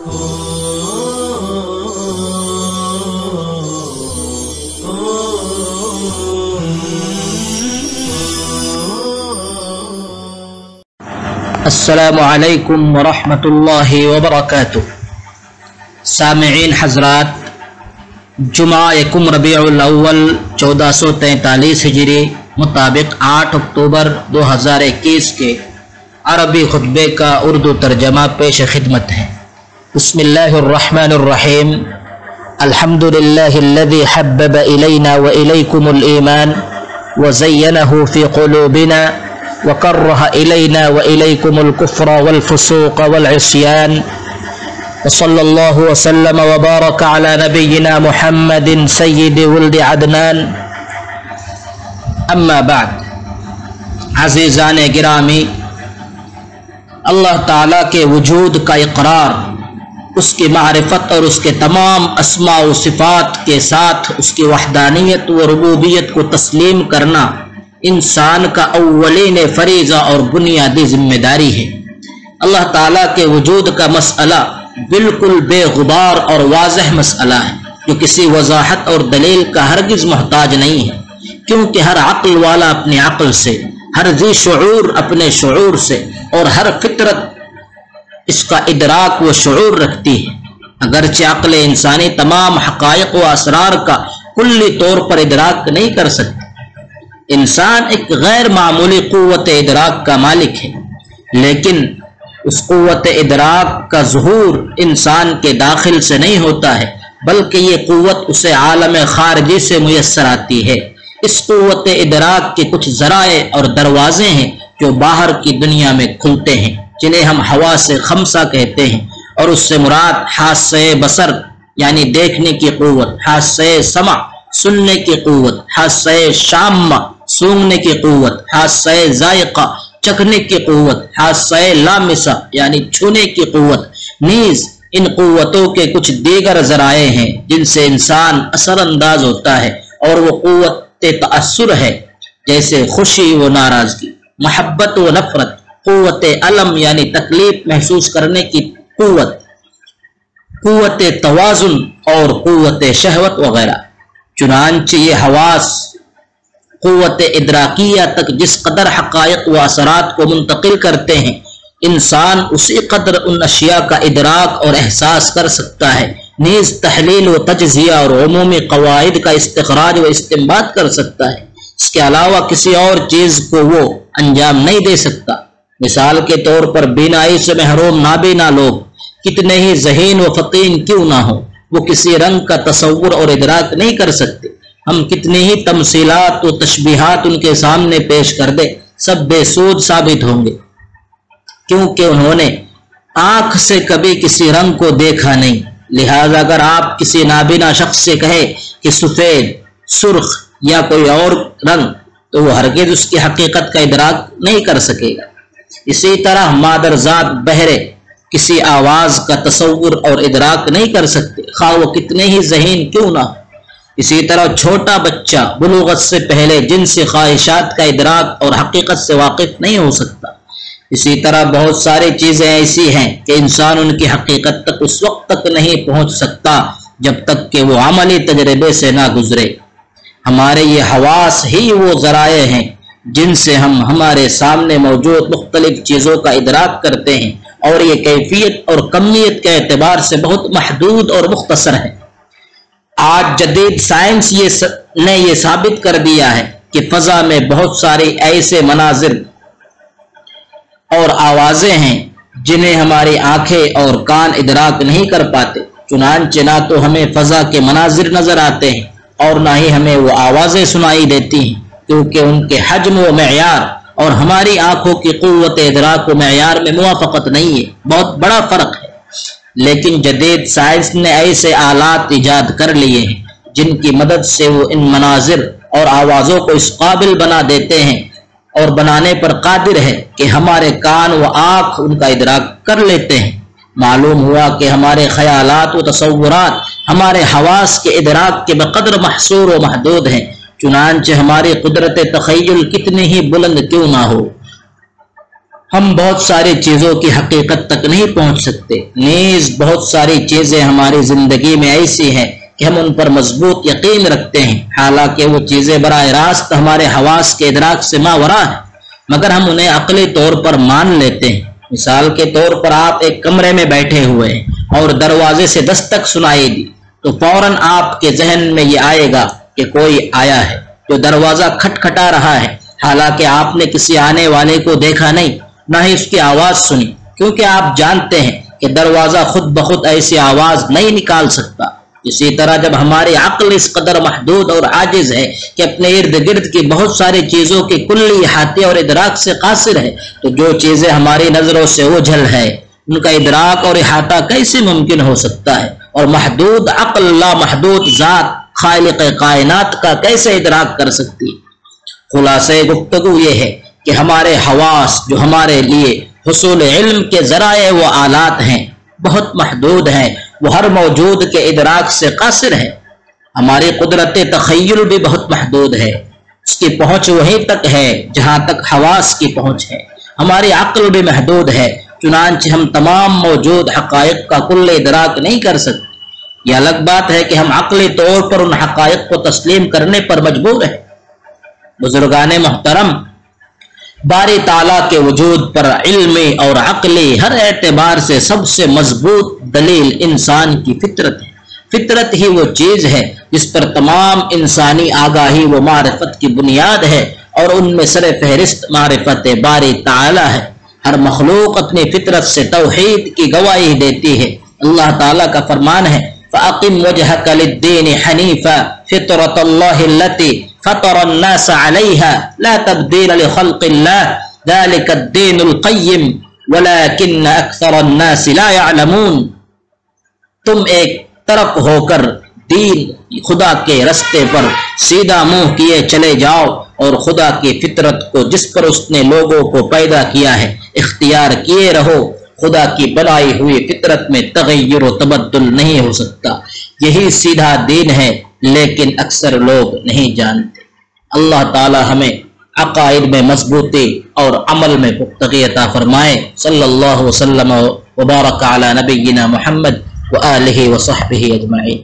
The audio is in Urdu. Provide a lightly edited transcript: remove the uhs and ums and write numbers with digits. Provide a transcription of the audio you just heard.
السلام علیکم ورحمۃ اللہ وبرکاتہ۔ سامعین حضرات، جمعہ یکم ربیع الاول 1443 ہجری مطابق 8 اکتوبر 2021 کے عربی خطبے کا اردو ترجمہ پیش خدمت ہے۔ بسم اللہ الرحمن الرحیم۔ الحمد للہ الذی حبب الینا والیکم الایمان وزینہ فی قلوبنا وکرہ الینا والیکم الکفر والفسوق والعصیان، وصلی اللہ وسلم وبارک علی نبینا محمد سید ولد عدنان، اما بعد۔ عزیزان گرامی، اللہ تعالیٰ کے وجود کا اقرار، اس کی معرفت اور اس کے تمام اسماء و صفات کے ساتھ اس کی وحدانیت و ربوبیت کو تسلیم کرنا انسان کا اولین فریضہ اور بنیادی ذمہ داری ہے۔ اللہ تعالیٰ کے وجود کا مسئلہ بالکل بے غبار اور واضح مسئلہ ہے، جو کسی وضاحت اور دلیل کا ہرگز محتاج نہیں ہے، کیونکہ ہر عقل والا اپنی عقل سے، ہر ذی شعور اپنے شعور سے، اور ہر فطرت اس کا ادراک و شعور رکھتی ہے۔ اگرچہ عقل انسانی تمام حقائق و اسرار کا کلی طور پر ادراک نہیں کر سکتی، انسان ایک غیر معمولی قوت ادراک کا مالک ہے، لیکن اس قوت ادراک کا ظہور انسان کے داخل سے نہیں ہوتا ہے، بلکہ یہ قوت اسے عالم خارجی سے میسر آتی ہے۔ اس قوت ادراک کے کچھ ذرائع اور دروازے ہیں جو باہر کی دنیا میں کھلتے ہیں، جنہیں ہم حواس خمسہ کہتے ہیں، اور اس سے مراد حاسہ بصر یعنی دیکھنے کی قوت، حاسہ سمع سننے کی قوت، حاسہ شامہ سونگنے کی قوت، حاسہ ذائقہ چکھنے کی قوت، حاسہ لامسہ یعنی چھونے کی قوت۔ نیز ان قوتوں کے کچھ دیگر ذرائع ہیں جن سے انسان اثر انداز ہوتا ہے، اور وہ قوت تأثر ہے، جیسے خوشی و ناراضگی، محبت و نفرت، قوت علم یعنی تکلیف محسوس کرنے کی قوت، قوت توازن اور قوت شہوت وغیرہ۔ چنانچہ یہ حواس قوت ادراکیہ تک جس قدر حقائق و اثرات کو منتقل کرتے ہیں، انسان اسی قدر ان اشیاء کا ادراک اور احساس کر سکتا ہے، نیز تحلیل و تجزیہ اور عمومی قواعد کا استخراج و استنباط کر سکتا ہے۔ اس کے علاوہ کسی اور چیز کو وہ انجام نہیں دے سکتا۔ مثال کے طور پر بینائی سے محروم نابینا لوگ کتنے ہی ذہین و فطین کیوں نہ ہو، وہ کسی رنگ کا تصور اور ادراک نہیں کر سکتے۔ ہم کتنی ہی تمثیلات و تشبیہات ان کے سامنے پیش کر دیں، سب بے سود ثابت ہوں گے، کیونکہ انہوں نے آنکھ سے کبھی کسی رنگ کو دیکھا نہیں۔ لہذا اگر آپ کسی نابینا شخص سے کہے کہ سفید، سرخ یا کوئی اور رنگ، تو وہ ہرگز اس کی حقیقت کا ادراک نہیں کر سکے گا۔ اسی طرح مادرزاد بہرے کسی آواز کا تصور اور ادراک نہیں کر سکتے، خواہ وہ کتنے ہی ذہین کیوں نہ ہو۔ اسی طرح چھوٹا بچہ بلوغت سے پہلے جنسی خواہشات کا ادراک اور حقیقت سے واقف نہیں ہو سکتا۔ اسی طرح بہت ساری چیزیں ایسی ہیں کہ انسان ان کی حقیقت تک اس وقت تک نہیں پہنچ سکتا جب تک کہ وہ عملی تجربے سے نہ گزرے۔ ہمارے یہ حواس ہی وہ ذرائع ہیں جن سے ہم ہمارے سامنے موجود مختلف چیزوں کا ادراک کرتے ہیں، اور یہ کیفیت اور کمیت کے اعتبار سے بہت محدود اور مختصر ہے۔ آج جدید سائنس نے یہ ثابت کر دیا ہے کہ فضا میں بہت سارے ایسے مناظر اور آوازیں ہیں جنہیں ہماری آنکھیں اور کان ادراک نہیں کر پاتے۔ چنانچہ نہ تو ہمیں فضا کے مناظر نظر آتے ہیں اور نہ ہی ہمیں وہ آوازیں سنائی دیتی ہیں، کیونکہ ان کے حجم و معیار اور ہماری آنکھوں کی قوت ادراک و معیار میں موافقت نہیں ہے، بہت بڑا فرق ہے۔ لیکن جدید سائنس نے ایسے آلات ایجاد کر لیے ہیں جن کی مدد سے وہ ان مناظر اور آوازوں کو اس قابل بنا دیتے ہیں اور بنانے پر قادر ہے کہ ہمارے کان و آنکھ ان کا ادراک کر لیتے ہیں۔ معلوم ہوا کہ ہمارے خیالات و تصورات ہمارے حواس کے ادراک کے بقدر محصور و محدود ہیں، چنانچہ ہماری قدرت تخیل کتنی ہی بلند کیوں نہ ہو، ہم بہت ساری چیزوں کی حقیقت تک نہیں پہنچ سکتے، نیز بہت ساری چیزیں ہماری زندگی میں ایسی ہیں کہ ہم ان پر مضبوط یقین رکھتے ہیں، حالانکہ وہ چیزیں براہ راست ہمارے حواس کے ادراک سے ماوراء ہیں، مگر ہم انہیں عقلی طور پر مان لیتے ہیں۔ مثال کے طور پر آپ ایک کمرے میں بیٹھے ہوئے ہیں اور دروازے سے دستک سنائی دی تو فوراً آپ کے ذہن میں یہ آئے گا کہ کوئی آیا ہے جو دروازہ کھٹکھٹا رہا ہے، حالانکہ آپ نے کسی آنے والے کو دیکھا نہیں، نہ ہی اس کی آواز سنی، کیونکہ آپ جانتے ہیں کہ دروازہ خود بخود ایسی آواز نہیں نکال سکتا۔ اسی طرح جب ہماری عقل اس قدر محدود اور عاجز ہے کہ اپنے ارد گرد کی بہت ساری چیزوں کے کلی احاطے اور ادراک سے قاصر ہے، تو جو چیزیں ہماری نظروں سے اوجھل ہے ان کا ادراک اور احاطہ کیسے ممکن ہو سکتا ہے، اور محدود عقل لامحدود ذات خالق کائنات کا کیسے ادراک کر سکتی ہے؟ خلاصہ گفتگو یہ ہے کہ ہمارے حواس جو ہمارے لیے حصول علم کے ذرائع و آلات ہیں بہت محدود ہیں، وہ ہر موجود کے ادراک سے قاصر ہے۔ ہماری قدرت تخیل بھی بہت محدود ہے، اس کی پہنچ وہیں تک ہے جہاں تک حواس کی پہنچ ہے۔ ہماری عقل بھی محدود ہے، چنانچہ ہم تمام موجود حقائق کا کل ادراک نہیں کر سکتے۔ یہ الگ بات ہے کہ ہم عقلی طور پر ان حقائق کو تسلیم کرنے پر مجبور ہیں۔ بزرگان محترم، باری تعالیٰ کے وجود پر علمی اور عقلی ہر اعتبار سے سب سے مضبوط دلیل انسان کی فطرت ہے۔ فطرت ہی وہ چیز ہے جس پر تمام انسانی آگاہی و معرفت کی بنیاد ہے، اور ان میں سر فہرست معرفت باری تعالیٰ ہے۔ ہر مخلوق اپنی فطرت سے توحید کی گواہی دیتی ہے۔ اللہ تعالیٰ کا فرمان ہے فَأَقِمْ وَجْهَكَ لِلدِّينِ حَنِيفًا فِطْرَةَ اللَّهِ الَّتِي فَطَرَ النَّاسَ عَلَيْهَا لَا تَبْدِيلَ لِخَلْقِ اللَّهِ ذَلِكَ الدِّينُ الْقَيِّمُ وَلَكِنَّ أَكْثَرَ النَّاسِ لَا يَعْلَمُونَ۔ تم ایک طرف ہو کر دین خدا کے رستے پر سیدھا منہ کیے چلے جاؤ، اور خدا کی فطرت کو جس پر اس نے لوگوں کو پیدا کیا ہے اختیار کیے رہو۔ خدا کی بنائی ہوئی فطرت میں تغیر و تبدل نہیں ہو سکتا۔ یہی سیدھا دین ہے، لیکن اکثر لوگ نہیں جانتے۔ اللہ تعالی ہمیں عقائد میں مضبوطی اور عمل میں پختگی عطا فرمائے۔ صلی اللہ وسلم وبارک علی نبینا محمد وآلہ وصحبہ اجمعین۔